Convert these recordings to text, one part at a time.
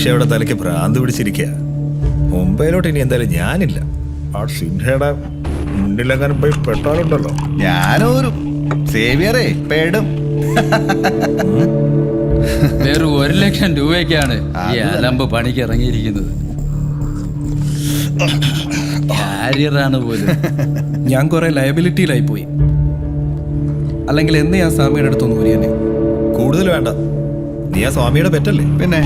മനുഷ്യ അവിടെ തലയ്ക്ക് ഭ്രാന്ത് പിടിച്ചിരിക്കുക. മുംബൈയിലോട്ട് ഇനി എന്തായാലും ഞാനില്ല. ആ സിൻഹയുടെ മുന്നിലെങ്ങാനും പോയി പെട്ടാലുണ്ടല്ലോ. ഞാനൊരു സേവിയറേ പേടും. വെറും 1 ലക്ഷം രൂപയ്ക്കാണ് ഈ അലമ്പ് പണിക്ക് ഇറങ്ങിയിരിക്കുന്നത്. കാരിയറാണ് പോലും. ഞാൻ കുറെ ലയബിലിറ്റിയിലായി പോയി. അല്ലെങ്കിൽ എന്ന് ഞാൻ സ്വാമിയുടെ അടുത്തൊന്നും ഊരിയനെ. കൂടുതൽ വേണ്ട, നീ ആ സ്വാമിയുടെ പെറ്റല്ലേ. പിന്നെ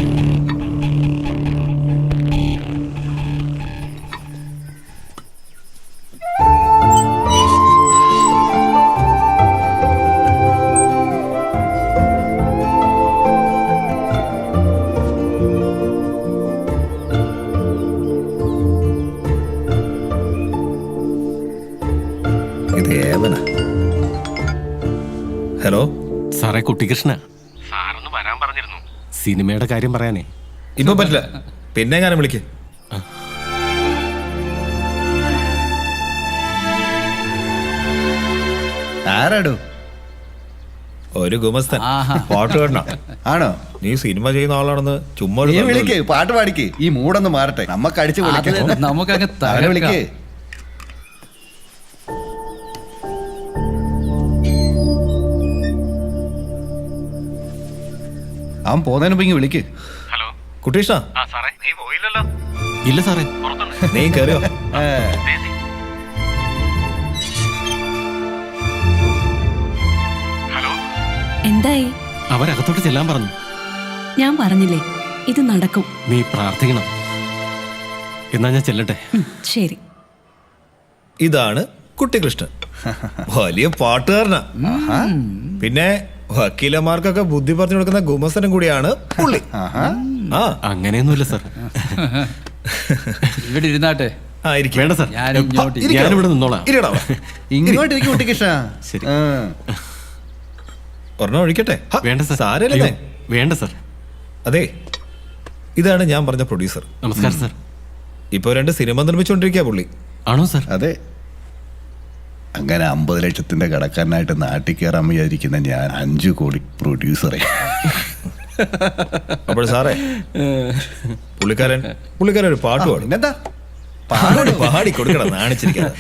ഹലോ സാറേ, കുട്ടികൃഷ്ണ സാറൊന്ന് വരാൻ പറഞ്ഞിരുന്നു, സിനിമയുടെ കാര്യം പറയാനേ. ഇപ്പൊ പറ്റില്ല, പിന്നെ ഞാൻ വിളിക്ക്. ആരാടോ? ഒരു ഗുമസ്തൻ പാട്ട് കേട്ടണ ആണോ? നീ സിനിമ ചെയ്യുന്ന ആളാണെന്ന് ചുമ്മാ നീ വിളിക്ക്, പാട്ട് പാടിക്ക്. ഈ മൂടൊന്ന് മാറട്ടെ, നമുക്ക് അടിച്ചു വിളിക്കാം. നമുക്കങ്ങ് അവനെ വിളിക്ക്. അവൻ പോന്നതിന് മുമ്പ് ഇങ്ങ് വിളിക്ക്. ഹലോ കുട്ടീഷ്ണ, സാറേ, നീ പോയില്ലല്ലോ. ഇല്ല സാറേ, നീ കയറിയോ? ഹലോ, എന്തായി? അവരകത്തോട്ട് ചെല്ലാൻ പറഞ്ഞു. ഞാൻ പറഞ്ഞില്ലേ ഇത് നടക്കും. നീ പ്രാർത്ഥിക്കണം. എന്നാ ഞാൻ ചെല്ലട്ടെ. ശരി. ഇതാണ് കുട്ടികൃഷ്ണൻ, വലിയ പാട്ടുകാരനാ. പിന്നെ വക്കീലന്മാർക്കൊക്കെ ബുദ്ധി പറഞ്ഞു കൊടുക്കുന്ന ഗുമസ്തനും കൂടിയാണ് പുള്ളി. അങ്ങനെയൊന്നുമില്ല സാർ. ഇവിടെ ഇരുന്നാട്ടെ. വേണ്ട സാർ, ഞാനിവിടെ നിന്നോളാം. ഇങ്ങോട്ടിരിക്കും കുട്ടികൃഷ്ണ. ശരി. ഒരെണ്ണം ഒഴിക്കട്ടെ? വേണ്ട സാർ. സാരല്ലേ? വേണ്ട സാർ. അതെ, ഇതാണ് ഞാൻ പറഞ്ഞ പ്രൊഡ്യൂസർ. നമസ്കാരം സാർ. ഇപ്പൊ 2 സിനിമ നിർമ്മിച്ചുകൊണ്ടിരിക്കുക പുള്ളി. ആണോ സാർ? അതെ. അങ്ങനെ 50 ലക്ഷത്തിന്റെ കടക്കാരനായിട്ട് നാട്ടിൽ കയറാൻ വിചാരിക്കുന്ന ഞാൻ 5 കോടി പ്രൊഡ്യൂസറെ. അപ്പോൾ സാറേ, പുള്ളിക്കാരൻ ഒരു പാട്ട് പാടും. എന്താ പാടി കൊടുക്കണം, നാണിച്ചിരിക്കാതെ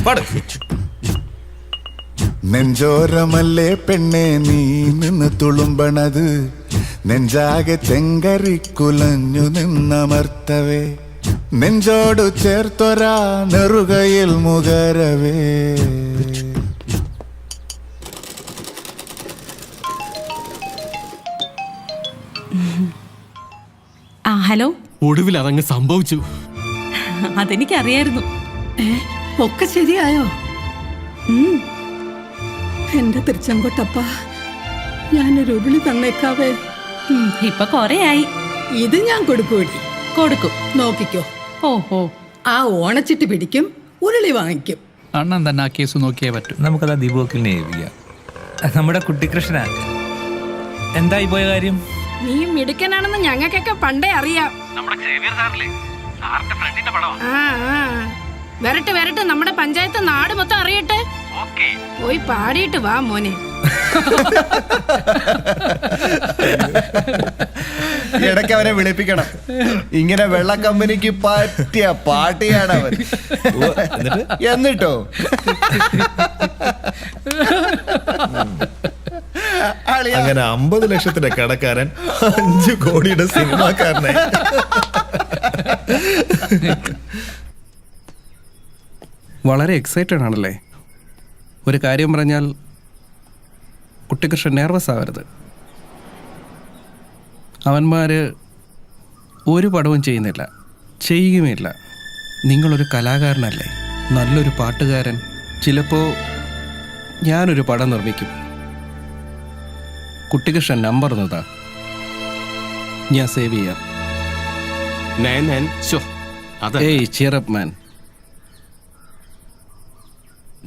പാടും. നെഞ്ചോരമല്ലേ പെണ്ണെ നീ നിന്ന് തുളുമ്പണത്, നെഞ്ചാകെ ചെങ്കരിക്കുലഞ്ഞു നിന്നമർത്തവേ, നെഞ്ചോടു ചേർത്തൊരാ നെറുകയിൽ മുകരവേ. ഹലോ. ഒടുവിൽ അതങ്ങ് സംഭവിച്ചു. അതെനിക്കറിയായിരുന്നു. ഒക്കെ ശരിയായോ? എന്റെ തിരുച്ചെങ്കോട്ടപ്പ, ഞാനൊരു ഉരുളി തന്നേക്കാവേ. ഇപ്പൊ കൊറേ ആയി. ഇത് ഞാൻ കൊടുക്കൂടി. കൊടുക്കും, നോക്കിക്കോ. ഓഹോ. ആ ഓണച്ചിട്ട് പിടിക്കും, ഉരുളി വാങ്ങിക്കും. അണ്ണൻ തന്നെ ആ കേസ് നോക്കിയേ പറ്റൂ. നമുക്കത് ദീപുവക്കലിനെ ഏൽപ്പിക്കാം. നമ്മുടെ കുട്ടികൃഷ്ണ എന്തായി പോയ കാര്യം? നീ മിടുക്കനാണെന്ന് ഞങ്ങൾക്കൊക്കെ പണ്ടേ അറിയാം. വരട്ടെ വരട്ടെ, നമ്മുടെ പഞ്ചായത്ത് നാട് മൊത്തം അറിയട്ടെ. പോയി പാടിയിട്ട് വാ മോനെ. ഇടയ്ക്ക് അവനെ വിളിപ്പിക്കണം. ഇങ്ങനെ വെള്ള കമ്പനിക്ക് പറ്റിയ പാർട്ടിയാണ് അവൻ. എന്നിട്ടോ അങ്ങനെ 50 ലക്ഷത്തിന്റെ കടക്കാരൻ 5 കോടിയുടെ സിനിമാക്കാരനെ. വളരെ എക്സൈറ്റഡ് ആണല്ലേ? ഒരു കാര്യം പറഞ്ഞാൽ കുട്ടികൃഷ്ണൻ നെർവസ് ആവരുത്. അവന്മാർ ഒരു പടവും ചെയ്യുന്നില്ല, ചെയ്യുകയുമില്ല. നിങ്ങളൊരു കലാകാരനല്ലേ, നല്ലൊരു പാട്ടുകാരൻ. ചിലപ്പോൾ ഞാനൊരു പടം നിർമ്മിക്കും. കുട്ടികൃഷ്ണൻ നമ്പർ എന്നതാ, ഞാൻ സേവ് ചെയ്യാം. ഏയ് cheer up man.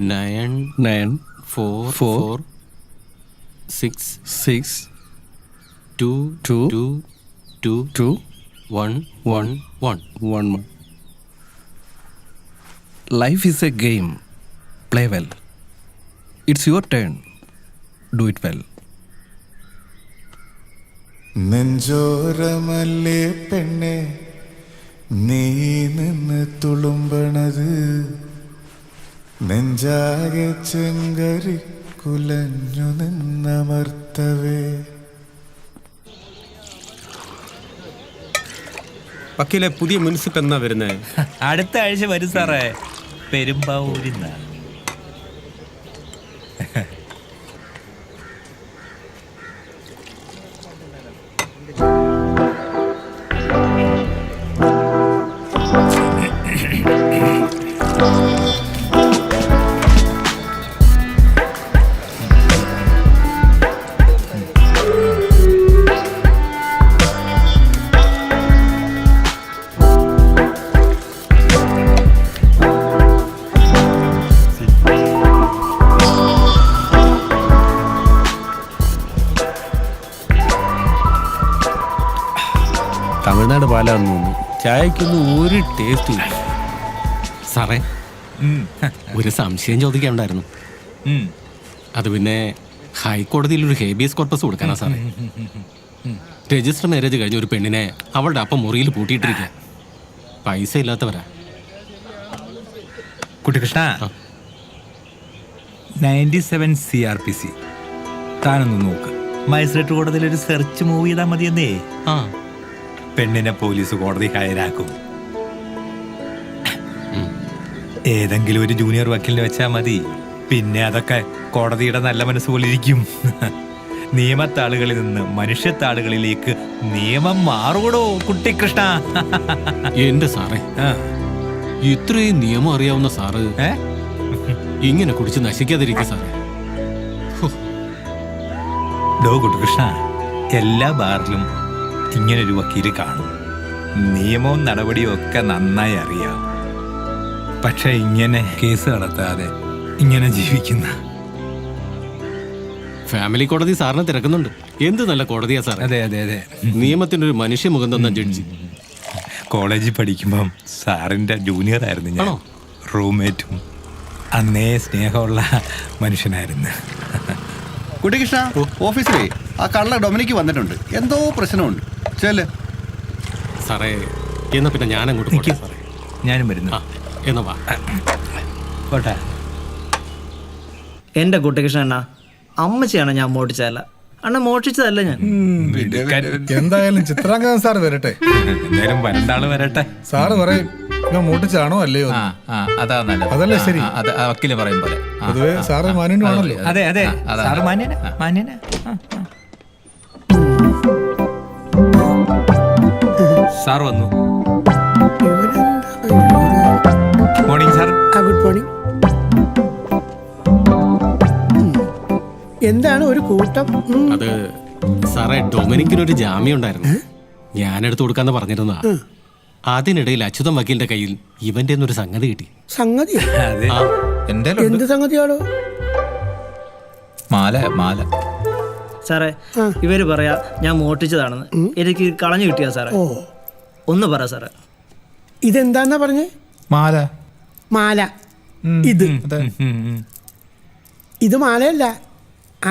99446622111. Life is a game. Play well. It's your turn. Do it well. നെഞ്ചോരമല്ലേ പെണ്ണെ നീ നിന്ന് തുളുമ്പണത് നെഞ്ചാകെ ചെങ്കരി കുലഞ്ഞു നിന്നമർത്തവേ. വക്കീലെ പുതിയ മുനിസിപ്പ് എന്നാ വരുന്നത്? അടുത്ത ആഴ്ച വരും സാറേ, പെരുമ്പാവൂരിന്ന്. തമിഴ്നാട് പാലാന്ന് തോന്നുന്നു. ചായക്കൊന്നും ഒരു ടേസ്റ്റും ഇല്ല. സാറേ, ഒരു സംശയം ചോദിക്കാനുണ്ടായിരുന്നു. അത് പിന്നെ ഹൈക്കോടതിയിൽ ഒരു ഹേബിയസ് കോർപ്പസ് കൊടുക്കാനാ സാറേ. രജിസ്റ്റർ മാരേജ് കഴിഞ്ഞ ഒരു പെണ്ണിനെ അവളുടെ അപ്പം മുറിയിൽ പൂട്ടിയിട്ടിരിക്കുക. പൈസ ഇല്ലാത്തവരാ. കുട്ടികൃഷ്ണ, 97 CRPC താനൊന്ന് നോക്ക്. മജിസ്ട്രേറ്റ് കോടതിയിൽ ഒരു സെർച്ച് മൂവ് ചെയ്താൽ മതിയെന്നേ. ആ, പെണ്ണിനെ പോലീസ് കോടതി ഹാജരാക്കും. ഏതെങ്കിലും ഒരു ജൂനിയർ വക്കീലിനെ വെച്ചാൽ മതി. പിന്നെ അതൊക്കെ കോടതിയുടെ നല്ല മനസ്സ് പോലെ ഇരിക്കും. നിയമത്താളുകളിൽ നിന്ന് മനുഷ്യത്താളുകളിലേക്ക് നിയമം മാറുകൂടോ കുട്ടികൃഷ്ണ. എന്റെ സാറേ, ഇത്രയും നിയമം അറിയാവുന്ന സാറ് ഇങ്ങനെ കുടിച്ച് നശിക്കാതിരിക്കുക സാറേ. ഡോ കുട്ടികൃഷ്ണ, എല്ലാ ബാറിലും ഇങ്ങനൊരു വക്കീല് കാണും. നിയമവും നടപടിയും ഒക്കെ നന്നായി അറിയാം. പക്ഷെ ഇങ്ങനെ കേസ് നടത്താതെ ഇങ്ങനെ ജീവിക്കുന്ന ഫാമിലി കോടതി സാറിനെ തിരക്കുന്നുണ്ട്. എന്ത് നല്ല കോടതിയാ സാർ. അതെ അതെ അതെ. നിയമത്തിന്റെ ഒരു മനുഷ്യമുഖം തന്ന ജഡ്ജി. കോളേജിൽ പഠിക്കുമ്പം സാറിന്റെ ജൂനിയർ ആയിരുന്നു ഞാൻ. റൂംമേറ്റും. അന്നേ സ്നേഹമുള്ള മനുഷ്യനായിരുന്നു. കുട്ടികൃഷ്ണ, ഓഫീസിലേ ആ കള്ള ഡൊമിനിക്ക് വന്നിട്ടുണ്ട്. എന്തോ പ്രശ്നമുണ്ട്. ചെല്ല്. സാറേ, എന്നാ പിന്നെ ഞാൻ അങ്ങോട്ട് പോട്ടെ സാറേ. ഞാനും വരുന്നു. എന്നാ വാ. പോട്ടെ. എൻ്റെ കുട്ടികൃഷ്ണൻ അണ്ണ, അമ്മച്ചിയാണ് ഞാൻ മോട്ടിച്ചതല്ല. അണ്ണ മോഷിച്ചതല്ല ഞാൻ. എന്തായാലും ചിത്രാംഗതൻ സാർ വരട്ടെ. എന്തായാലും വരണ്ടാള് വരട്ടെ. സാറ് പറയും ഞാൻ മോട്ടിച്ചാണോ അല്ലയോ? അതാ നല്ലത്. അതല്ലേ ശരി. വക്കീല് പറയും പോലെ. പൊതുവെ സാറ് മാന്യനാണല്ലോ. അതെ അതെ, സാറ് മാന്യനാ മാന്യനാ. സാർ വന്നു. Morning sir. Good morning. എന്താണ് ഒരു കൂട്ടം? അത് സാറേ, ഡൊമിനിക്കിനൊരു ജാമ്യം ഉണ്ടായിരുന്നു. ഞാനെടുത്ത് കൊടുക്കാന്ന് പറഞ്ഞിരുന്നാ. അതിനിടയിൽ അച്യുതൻ വക്കീലിന്റെ കയ്യിൽ ഇവന്റെ ഒരു സംഗതി കിട്ടി. സംഗതി? എന്ത് സംഗതിയാണോ? മാല മാല. സാറേ, ഇവര് പറയാ ഞാൻ മോട്ടിച്ചതാണെന്ന്. എനിക്ക് കളഞ്ഞു കിട്ടിയാ സാറേ. ഒന്ന് പറ സാറേ. ഇതെന്താന്നാ പറഞ്ഞേ? മാല. മാല. ഇത് മാലയല്ല,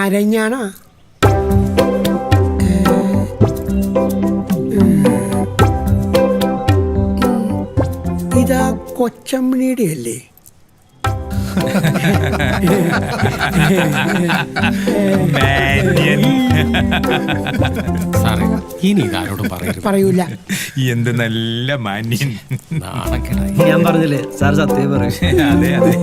അരഞ്ഞാണാ. ഇതാ കൊച്ചമ്മിണിയുടെ അല്ലേ? സാറേ, ഇനി ഇതാരോടും പറയരുത്. പറയൂല. എന്ത് നല്ല മാന്യൻ. നാണക്കേടായി. ഞാൻ പറഞ്ഞില്ലേ സാർ സത്യം പറയും. അതെ അതെ.